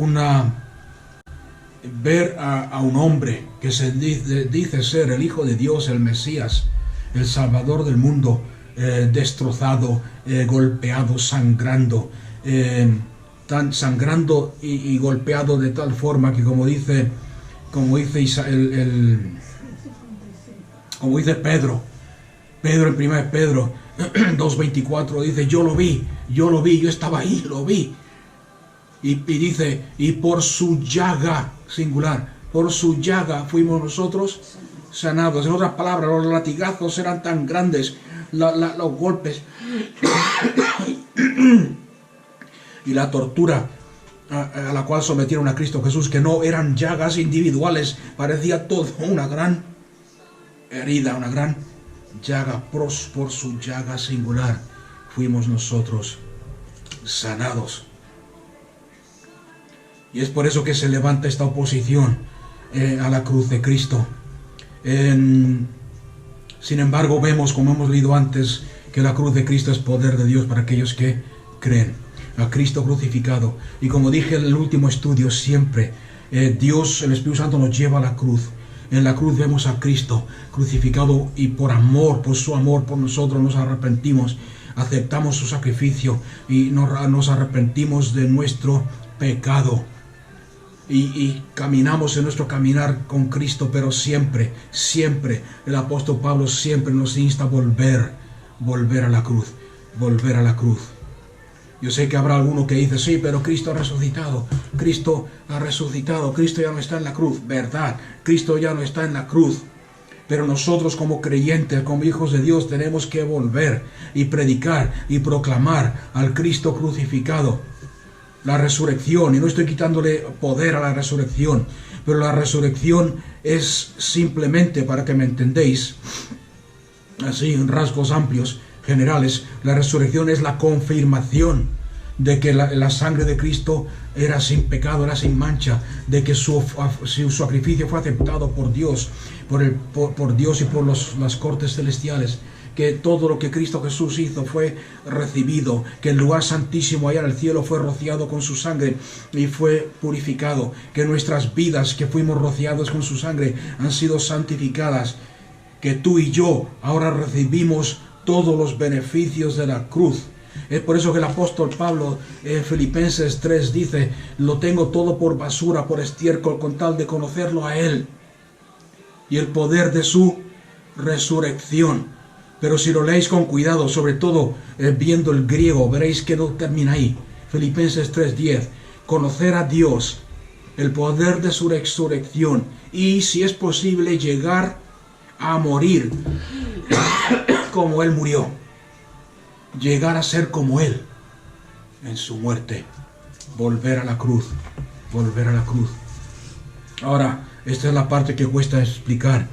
a un hombre que se dice ser el Hijo de Dios, el Mesías, el Salvador del mundo, destrozado, golpeado, sangrando, tan sangrando y golpeado de tal forma que como dice Pedro en 1 Pedro 2:24 dice, yo lo vi, yo estaba ahí, lo vi. Y dice, y por su llaga, singular, por su llaga fuimos nosotros sanados. En otras palabras, los latigazos eran tan grandes, los golpes y la tortura a la cual sometieron a Cristo Jesús, que no eran llagas individuales, parecía todo una gran herida, una gran llaga. Por su llaga singular fuimos nosotros sanados. Y es por eso que se levanta esta oposición a la cruz de Cristo. Sin embargo, vemos, como hemos leído antes, que la cruz de Cristo es poder de Dios para aquellos que creen. A Cristo crucificado. Y como dije en el último estudio, siempre Dios, el Espíritu Santo, nos lleva a la cruz. En la cruz vemos a Cristo crucificado, y por amor, por su amor por nosotros, nos arrepentimos, aceptamos su sacrificio y nos arrepentimos de nuestro pecado. Y caminamos en nuestro caminar con Cristo, pero siempre, siempre, el apóstol Pablo siempre nos insta a volver a la cruz, volver a la cruz. Yo sé que habrá alguno que dice, sí, pero Cristo ha resucitado, Cristo ha resucitado, Cristo ya no está en la cruz. Verdad, Cristo ya no está en la cruz. Pero nosotros como creyentes, como hijos de Dios, tenemos que volver y predicar y proclamar al Cristo crucificado. La resurrección, y no estoy quitándole poder a la resurrección, pero la resurrección es simplemente, para que me entendéis, así en rasgos amplios, generales, la resurrección es la confirmación de que la sangre de Cristo era sin pecado, era sin mancha, de que su sacrificio fue aceptado por Dios, por Dios y por las cortes celestiales, que todo lo que Cristo Jesús hizo fue recibido, que el lugar santísimo allá en el cielo fue rociado con su sangre y fue purificado, que nuestras vidas que fuimos rociados con su sangre han sido santificadas, que tú y yo ahora recibimos todos los beneficios de la cruz. Es por eso que el apóstol Pablo en Filipenses 3 dice, lo tengo todo por basura, por estiércol, con tal de conocerlo a Él y el poder de su resurrección. Pero si lo leéis con cuidado, sobre todo viendo el griego, veréis que no termina ahí. Filipenses 3:10, conocer a Dios, el poder de su resurrección, y si es posible llegar a morir como Él murió, llegar a ser como Él en su muerte, volver a la cruz, volver a la cruz. Ahora, esta es la parte que cuesta explicar.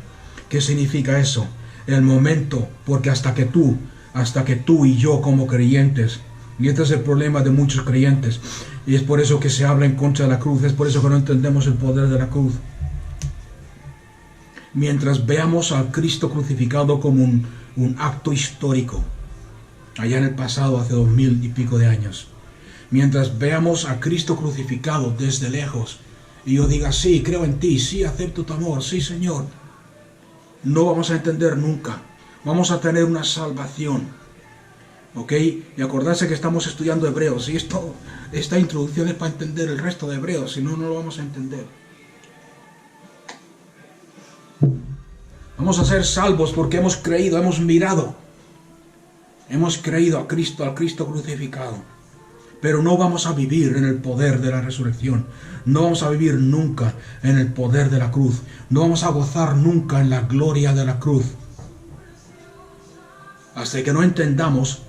¿Qué significa eso? El momento, porque hasta que tú y yo como creyentes, y este es el problema de muchos creyentes, y es por eso que se habla en contra de la cruz, es por eso que no entendemos el poder de la cruz. Mientras veamos al Cristo crucificado como un acto histórico, allá en el pasado, hace 2000 y pico de años, mientras veamos a Cristo crucificado desde lejos, y yo diga, sí, creo en ti, sí, acepto tu amor, sí, Señor, no vamos a entender nunca. Vamos a tener una salvación, ¿ok? Y acordarse que estamos estudiando Hebreos, y esta introducción es para entender el resto de Hebreos, si no, no lo vamos a entender. Vamos a ser salvos porque hemos creído, hemos mirado, hemos creído a Cristo, al Cristo crucificado. Pero no vamos a vivir en el poder de la resurrección. No vamos a vivir nunca en el poder de la cruz. No vamos a gozar nunca en la gloria de la cruz. Hasta que no entendamos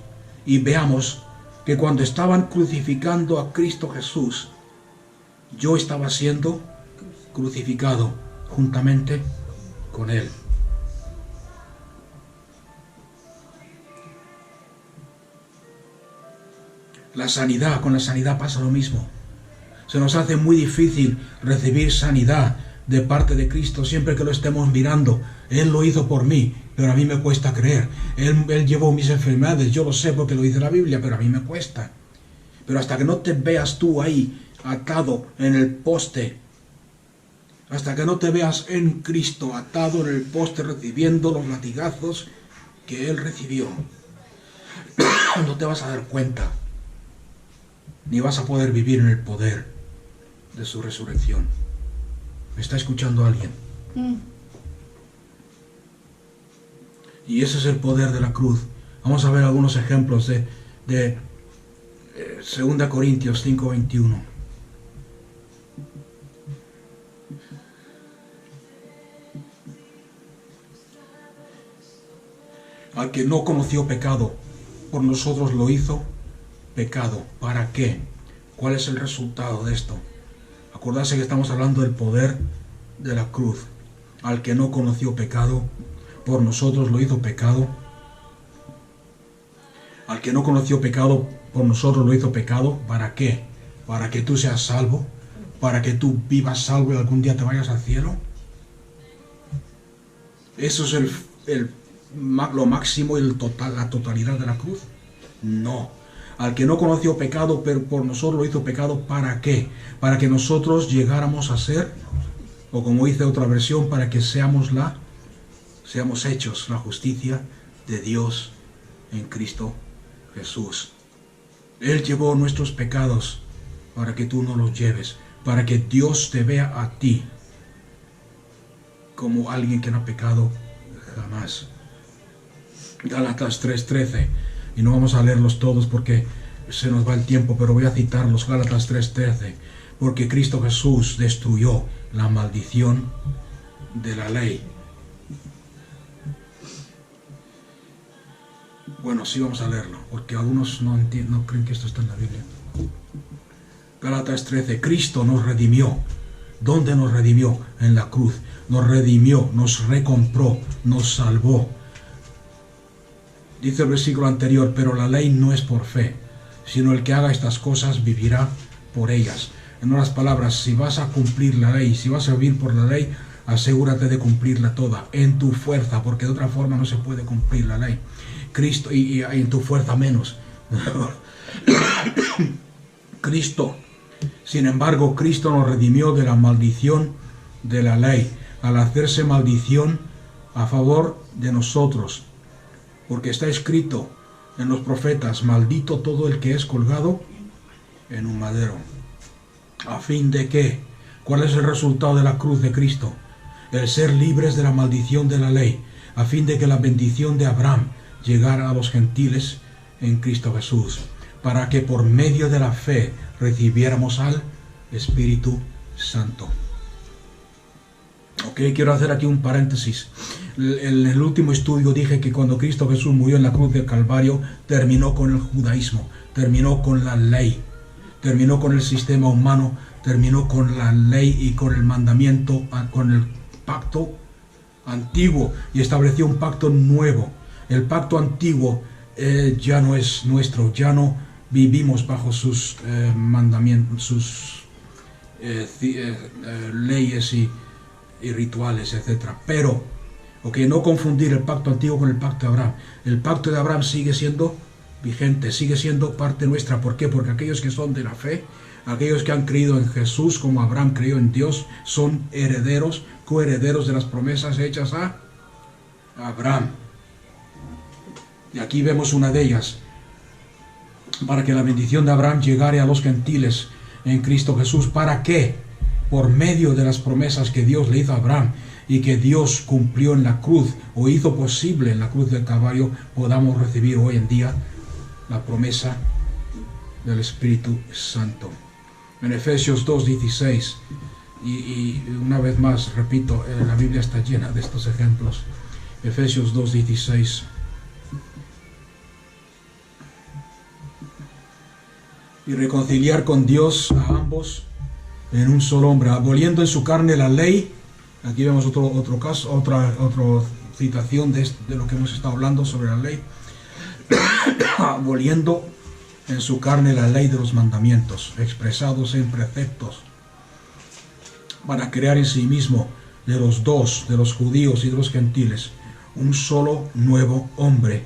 y veamos que cuando estaban crucificando a Cristo Jesús, yo estaba siendo crucificado juntamente con Él. La sanidad, con la sanidad pasa lo mismo. Se nos hace muy difícil recibir sanidad de parte de Cristo siempre que lo estemos mirando. Él lo hizo por mí, pero a mí me cuesta creer. Él llevó mis enfermedades, yo lo sé porque lo dice la Biblia, pero a mí me cuesta. Pero hasta que no te veas tú ahí atado en el poste, hasta que no te veas en Cristo atado en el poste recibiendo los latigazos que Él recibió, no te vas a dar cuenta ni vas a poder vivir en el poder de su resurrección. ¿Me está escuchando alguien? Y ese es el poder de la cruz. Vamos a ver algunos ejemplos de 2 Corintios 5:21. Al que no conoció pecado, por nosotros lo hizo pecado. ¿Para qué? ¿Cuál es el resultado de esto? Acordarse que estamos hablando del poder de la cruz. Al que no conoció pecado, por nosotros lo hizo pecado. Al que no conoció pecado, por nosotros lo hizo pecado. ¿Para qué? ¿Para que tú seas salvo? ¿Para que tú vivas salvo y algún día te vayas al cielo? ¿Eso es lo máximo y la totalidad de la cruz? No. Al que no conoció pecado, pero por nosotros lo hizo pecado. ¿Para qué? Para que nosotros llegáramos a ser, o como dice otra versión, para que seamos hechos la justicia de Dios en Cristo Jesús. Él llevó nuestros pecados para que tú no los lleves, para que Dios te vea a ti como alguien que no ha pecado jamás. Gálatas 3:13, y no vamos a leerlos todos porque se nos va el tiempo, pero voy a citarlos. Gálatas 3:13, porque Cristo Jesús destruyó la maldición de la ley. Bueno, sí, vamos a leerlo, porque algunos no creen que esto está en la Biblia. Gálatas 13, Cristo nos redimió. ¿Dónde nos redimió? En la cruz. Nos redimió, nos recompró, nos salvó. Dice el versículo anterior, pero la ley no es por fe, sino el que haga estas cosas vivirá por ellas. En otras palabras, si vas a cumplir la ley, si vas a vivir por la ley, asegúrate de cumplirla toda, en tu fuerza, porque de otra forma no se puede cumplir la ley. Cristo, y en tu fuerza menos. Cristo, sin embargo, Cristo nos redimió de la maldición de la ley, al hacerse maldición a favor de nosotros. Porque está escrito en los profetas, maldito todo el que es colgado en un madero. ¿A fin de qué? ¿Cuál es el resultado de la cruz de Cristo? El ser libres de la maldición de la ley, a fin de que la bendición de Abraham llegara a los gentiles en Cristo Jesús, para que por medio de la fe recibiéramos al Espíritu Santo. Ok, quiero hacer aquí un paréntesis. En el último estudio dije que cuando Cristo Jesús murió en la cruz del Calvario, terminó con el judaísmo, terminó con la ley, terminó con el sistema humano, terminó con la ley y con el mandamiento, con el pacto antiguo, y estableció un pacto nuevo. El pacto antiguo ya no es nuestro, ya no vivimos bajo sus mandamientos, sus leyes y rituales, etc. Pero, no confundir el pacto antiguo con el pacto de Abraham. El pacto de Abraham sigue siendo vigente, sigue siendo parte nuestra. ¿Por qué? Porque aquellos que son de la fe, aquellos que han creído en Jesús como Abraham creyó en Dios, son herederos, coherederos de las promesas hechas a Abraham. Y aquí vemos una de ellas, para que la bendición de Abraham llegare a los gentiles en Cristo Jesús. ¿Para qué? Por medio de las promesas que Dios le hizo a Abraham y que Dios cumplió en la cruz, o hizo posible en la cruz del Calvario, podamos recibir hoy en día la promesa del Espíritu Santo. En Efesios 2:16, y una vez más, repito, la Biblia está llena de estos ejemplos. Efesios 2:16. Y reconciliar con Dios a ambos en un solo hombre, aboliendo en su carne la ley. Aquí vemos otro caso, otra citación de lo que hemos estado hablando sobre la ley. Aboliendo en su carne la ley de los mandamientos, expresados en preceptos, para crear en sí mismo de los dos, de los judíos y de los gentiles, un solo nuevo hombre,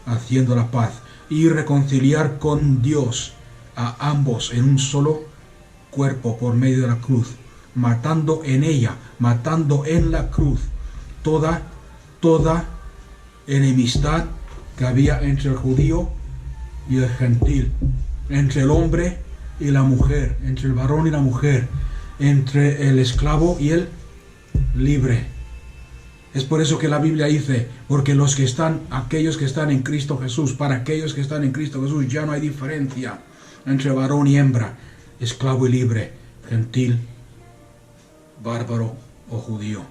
haciendo la paz, y reconciliar con Dios a ambos en un solo cuerpo por medio de la cruz, matando en la cruz toda enemistad que había entre el judío y el gentil, entre el hombre y la mujer, entre el varón y la mujer, entre el esclavo y el libre. Es por eso que la Biblia dice, porque aquellos que están en Cristo Jesús, para aquellos que están en Cristo Jesús ya no hay diferencia entre varón y hembra, esclavo y libre, gentil, bárbaro o judío.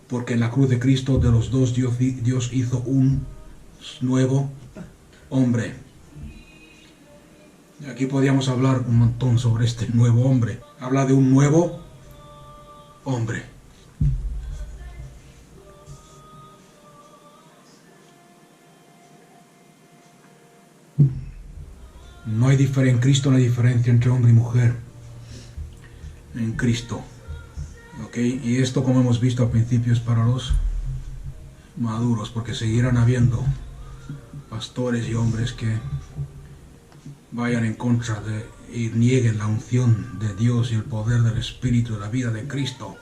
Porque en la cruz de Cristo de los dos Dios hizo un nuevo hombre. Y aquí podríamos hablar un montón sobre este nuevo hombre. Habla de un nuevo hombre. No hay diferencia en Cristo, no hay diferencia entre hombre y mujer. En Cristo. ¿Okay? Y esto, como hemos visto al principio, es para los maduros, porque seguirán habiendo pastores y hombres que vayan en contra y nieguen la unción de Dios y el poder del Espíritu de la vida de Cristo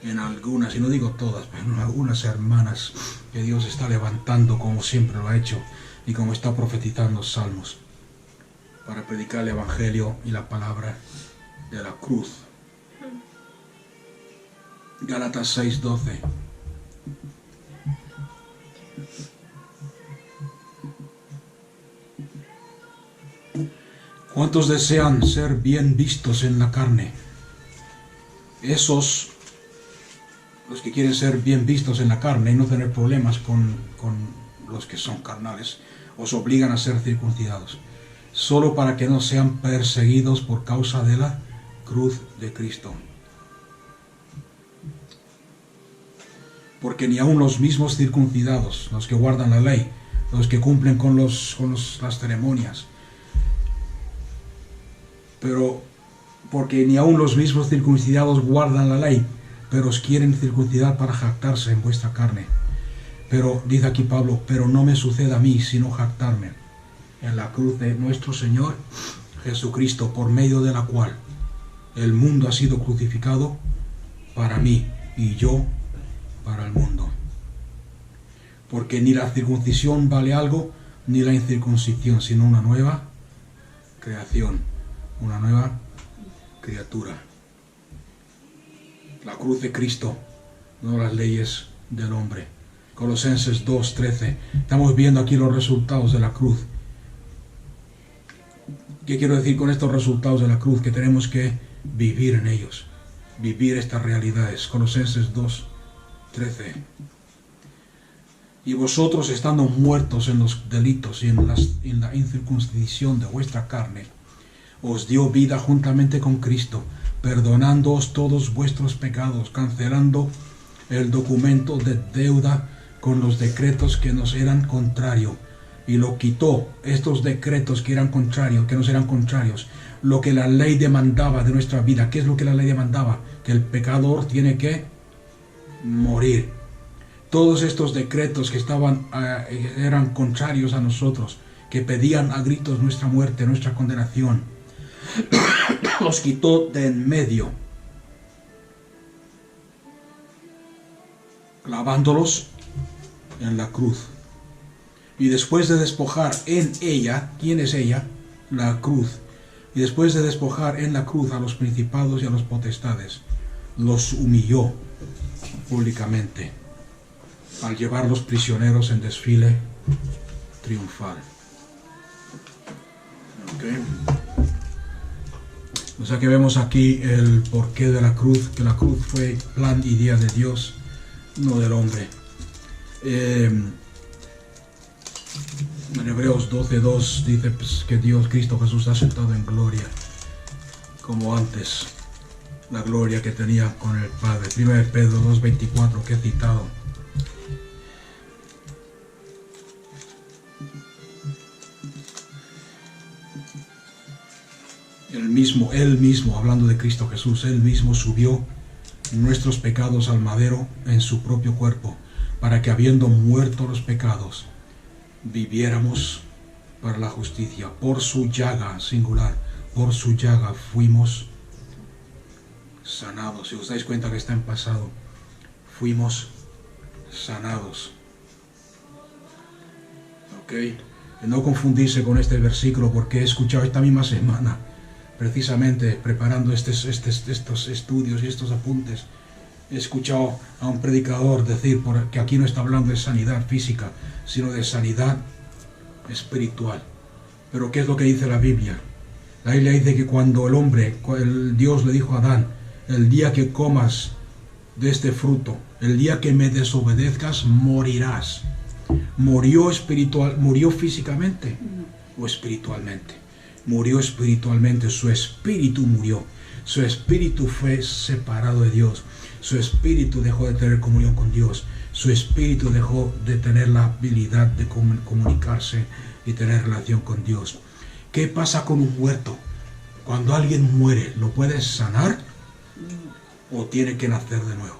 en algunas, y no digo todas, pero en algunas hermanas que Dios está levantando como siempre lo ha hecho y como está profetizando los salmos para predicar el Evangelio y la palabra de la cruz. Gálatas 6:12. ¿Cuántos desean ser bien vistos en la carne? Esos, los que quieren ser bien vistos en la carne y no tener problemas con los que son carnales, os obligan a ser circuncidados, solo para que no sean perseguidos por causa de la cruz de Cristo. Porque ni aun los mismos circuncidados, los que guardan la ley, los que cumplen con las ceremonias, pero porque ni aun los mismos circuncidados guardan la ley, pero os quieren circuncidar para jactarse en vuestra carne. Pero, dice aquí Pablo, pero no me suceda a mí, sino jactarme en la cruz de nuestro Señor Jesucristo, por medio de la cual el mundo ha sido crucificado para mí y yo para el mundo. Porque ni la circuncisión vale algo, ni la incircuncisión, sino una nueva creación, una nueva criatura. La cruz de Cristo, no las leyes del hombre. Colosenses 2:13. Estamos viendo aquí los resultados de la cruz. ¿Qué quiero decir con estos resultados de la cruz? Que tenemos que vivir en ellos, vivir estas realidades. Colosenses 2:13. Y vosotros, estando muertos en los delitos y en la incircuncisión de vuestra carne, os dio vida juntamente con Cristo, perdonándoos todos vuestros pecados, cancelando el documento de deuda con los decretos que nos eran contrarios, y lo quitó, estos decretos que eran contrarios, que nos eran contrarios, lo que la ley demandaba de nuestra vida. ¿Qué es lo que la ley demandaba? Que el pecador tiene que morir. Todos estos decretos que eran contrarios a nosotros, que pedían a gritos nuestra muerte, nuestra condenación, los quitó de en medio, clavándolos en la cruz. Y después de despojar en ella, ¿quién es ella? La cruz. Y después de despojar en la cruz a los principados y a los potestades, los humilló públicamente al llevarlos prisioneros en desfile triunfal. Okay. O sea que vemos aquí el porqué de la cruz, que la cruz fue plan y idea de Dios, no del hombre. En Hebreos 12:2 dice que Dios, Cristo Jesús, ha sentado en gloria, como antes, la gloria que tenía con el Padre. 1 Pedro 2:24 que he citado. Él mismo, hablando de Cristo Jesús, Él mismo subió nuestros pecados al madero en su propio cuerpo, para que, habiendo muerto los pecados, viviéramos para la justicia. Por su llaga, singular, por su llaga fuimos sanados. Si os dais cuenta que está en pasado, fuimos sanados. Ok, no confundirse con este versículo, porque he escuchado esta misma semana precisamente preparando estos estudios y estos apuntes, he escuchado a un predicador decir que aquí no está hablando de sanidad física, sino de sanidad espiritual. Pero ¿qué es lo que dice la Biblia? La Biblia dice que cuando Dios le dijo a Adán, el día que comas de este fruto, el día que me desobedezcas, morirás. ¿Murió físicamente o espiritualmente? Murió espiritualmente, su espíritu murió. Su espíritu fue separado de Dios. Su espíritu dejó de tener comunión con Dios. Su espíritu dejó de tener la habilidad de comunicarse y tener relación con Dios. ¿Qué pasa con un muerto? Cuando alguien muere, ¿lo puedes sanar? ¿O tiene que nacer de nuevo?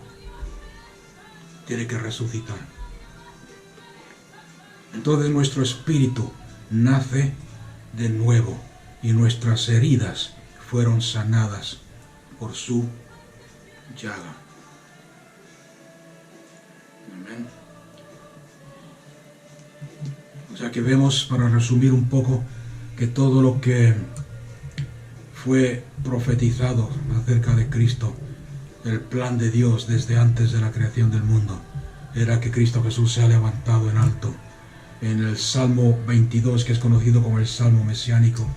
Tiene que resucitar. Entonces nuestro espíritu nace de nuevo y nuestras heridas fueron sanadas por su llaga. Amén. O sea que vemos, para resumir un poco, que todo lo que fue profetizado acerca de Cristo, el plan de Dios desde antes de la creación del mundo, era que Cristo Jesús se ha levantado en alto. En el Salmo 22, que es conocido como el Salmo mesiánico,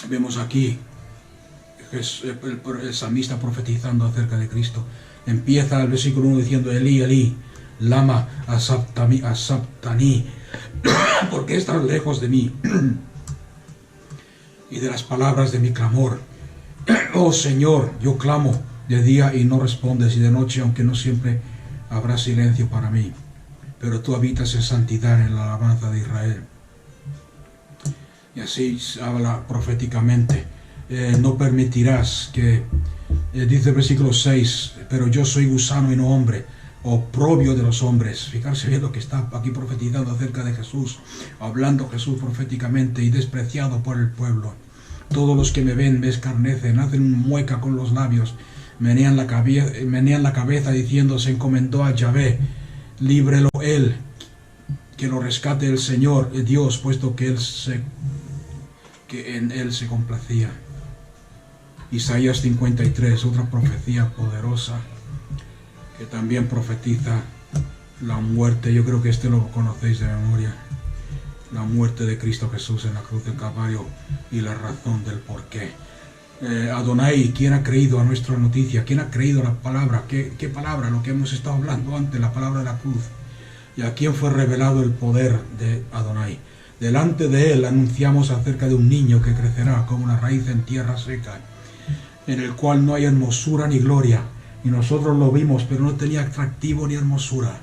vemos aquí el salmista profetizando acerca de Cristo. Empieza el versículo 1 diciendo: Elí, Elí, lama asabtani, ¿por qué estás lejos de mí y de las palabras de mi clamor? Oh Señor, yo clamo de día y no respondes, y de noche, aunque no siempre habrá silencio para mí. Pero tú habitas en santidad, en la alabanza de Israel. Y así habla proféticamente. No permitirás que, dice el versículo 6, pero yo soy gusano y no hombre, oprobio de los hombres. Fijarse bien lo que está aquí profetizando acerca de Jesús, hablando Jesús proféticamente, y despreciado por el pueblo. Todos los que me ven me escarnecen, hacen una mueca con los labios, menean la cabeza diciendo: se encomendó a Yahvé, líbrelo él, que lo rescate el Señor Dios, puesto que en él se complacía. Isaías 53, otra profecía poderosa que también profetiza la muerte. Yo creo que lo conocéis de memoria. La muerte de Cristo Jesús en la cruz del Calvario y la razón del porqué. Adonai, ¿quién ha creído a nuestra noticia? ¿Quién ha creído la palabra? ¿Qué palabra? Lo que hemos estado hablando antes, la palabra de la cruz. ¿Y a quién fue revelado el poder de Adonai? Delante de él anunciamos acerca de un niño que crecerá como una raíz en tierra seca, en el cual no hay hermosura ni gloria. Y nosotros lo vimos, pero no tenía atractivo ni hermosura.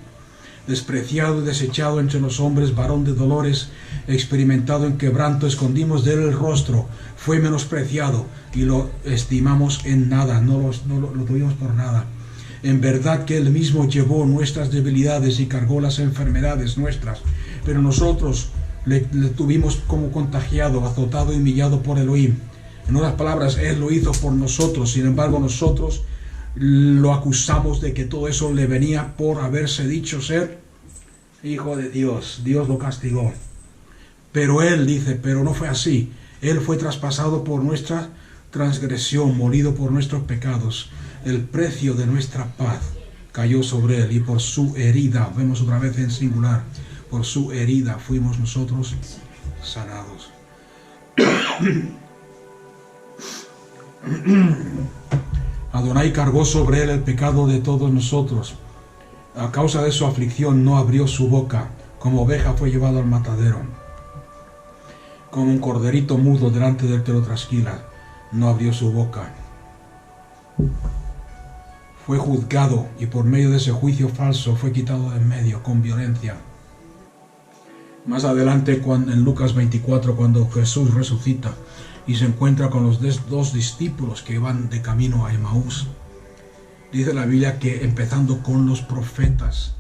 Despreciado y desechado entre los hombres, varón de dolores, experimentado en quebranto, escondimos de él el rostro. Fue menospreciado y lo estimamos en nada, no lo tuvimos por nada. En verdad que él mismo llevó nuestras debilidades y cargó las enfermedades nuestras, pero nosotros le tuvimos como contagiado, azotado y humillado por Elohim. En otras palabras, él lo hizo por nosotros. Sin embargo, nosotros lo acusamos de que todo eso le venía por haberse dicho ser hijo de Dios. Dios lo castigó. Pero él dice, pero no fue así. Él fue traspasado por nuestra transgresión, molido por nuestros pecados. El precio de nuestra paz cayó sobre él, y por su herida, vemos otra vez en singular, por su herida fuimos nosotros sanados. Adonai cargó sobre él el pecado de todos nosotros. A causa de su aflicción no abrió su boca. Como oveja fue llevado al matadero. Como un corderito mudo delante del que lo trasquila, no abrió su boca. Fue juzgado, y por medio de ese juicio falso fue quitado de en medio con violencia. Más adelante, en Lucas 24, cuando Jesús resucita y se encuentra con los dos discípulos que van de camino a Emaús, dice la Biblia que, empezando con los profetas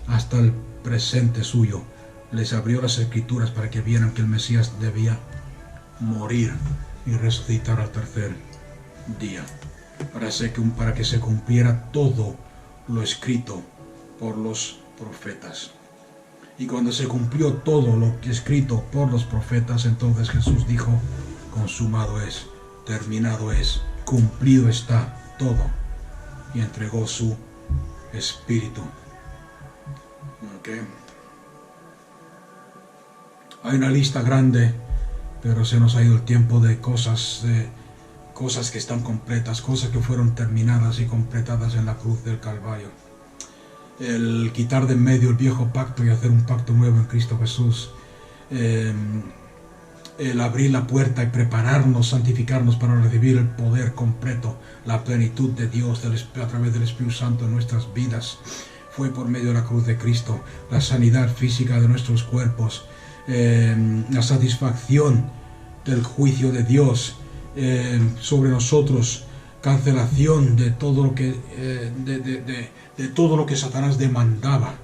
hasta el presente suyo, les abrió las escrituras para que vieran que el Mesías debía morir y resucitar al tercer día, para que se cumpliera todo lo escrito por los profetas. Y cuando se cumplió todo lo que escrito por los profetas, entonces Jesús dijo, consumado es, terminado es, cumplido está todo. Y entregó su espíritu. Okay. Hay una lista grande, pero se nos ha ido el tiempo de cosas que están completas, cosas que fueron terminadas y completadas en la cruz del Calvario. El quitar de en medio el viejo pacto y hacer un pacto nuevo en Cristo Jesús. El abrir la puerta y prepararnos, santificarnos para recibir el poder completo, la plenitud de Dios a través del Espíritu Santo en nuestras vidas. Fue por medio de la cruz de Cristo, la sanidad física de nuestros cuerpos, la satisfacción del juicio de Dios sobre nosotros, cancelación de todo lo que de todo lo que Satanás demandaba.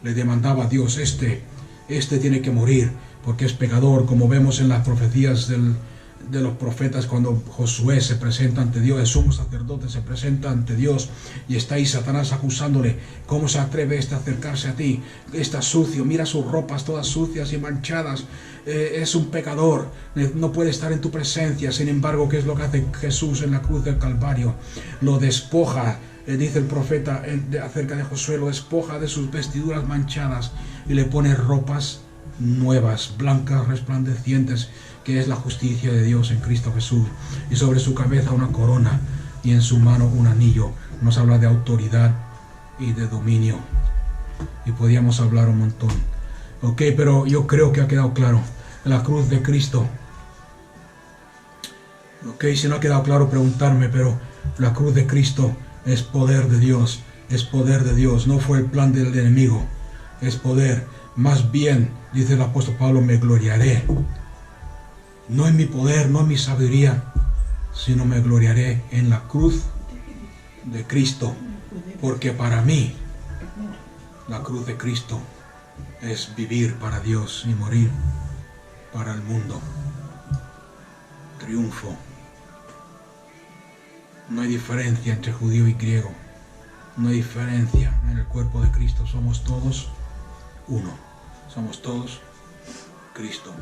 Le demandaba a Dios, este tiene que morir porque es pecador, como vemos en las profecías de los profetas, cuando Josué se presenta ante Dios, el sumo sacerdote se presenta ante Dios y está ahí Satanás acusándole. ¿Cómo se atreve a acercarse a ti? Está sucio, mira sus ropas todas sucias y manchadas, es un pecador, no puede estar en tu presencia. Sin embargo, ¿qué es lo que hace Jesús en la cruz del Calvario? Lo despoja, dice el profeta acerca de Josué, lo despoja de sus vestiduras manchadas y le pone ropas nuevas, blancas, resplandecientes, que es la justicia de Dios en Cristo Jesús, y sobre su cabeza una corona y en su mano un anillo. Nos habla de autoridad y de dominio, y podíamos hablar un montón. Ok, pero yo creo que ha quedado claro la cruz de Cristo. Ok, si no ha quedado claro, preguntarme, pero la cruz de Cristo es poder de Dios, es poder de Dios, no fue el plan del enemigo, es poder. Más bien, dice el apóstol Pablo, me gloriaré, no en mi poder, no en mi sabiduría, sino me gloriaré en la cruz de Cristo, porque para mí la cruz de Cristo es vivir para Dios y morir para el mundo. Triunfo. No hay diferencia entre judío y griego, no hay diferencia en el cuerpo de Cristo, somos todos uno, somos todos Cristo.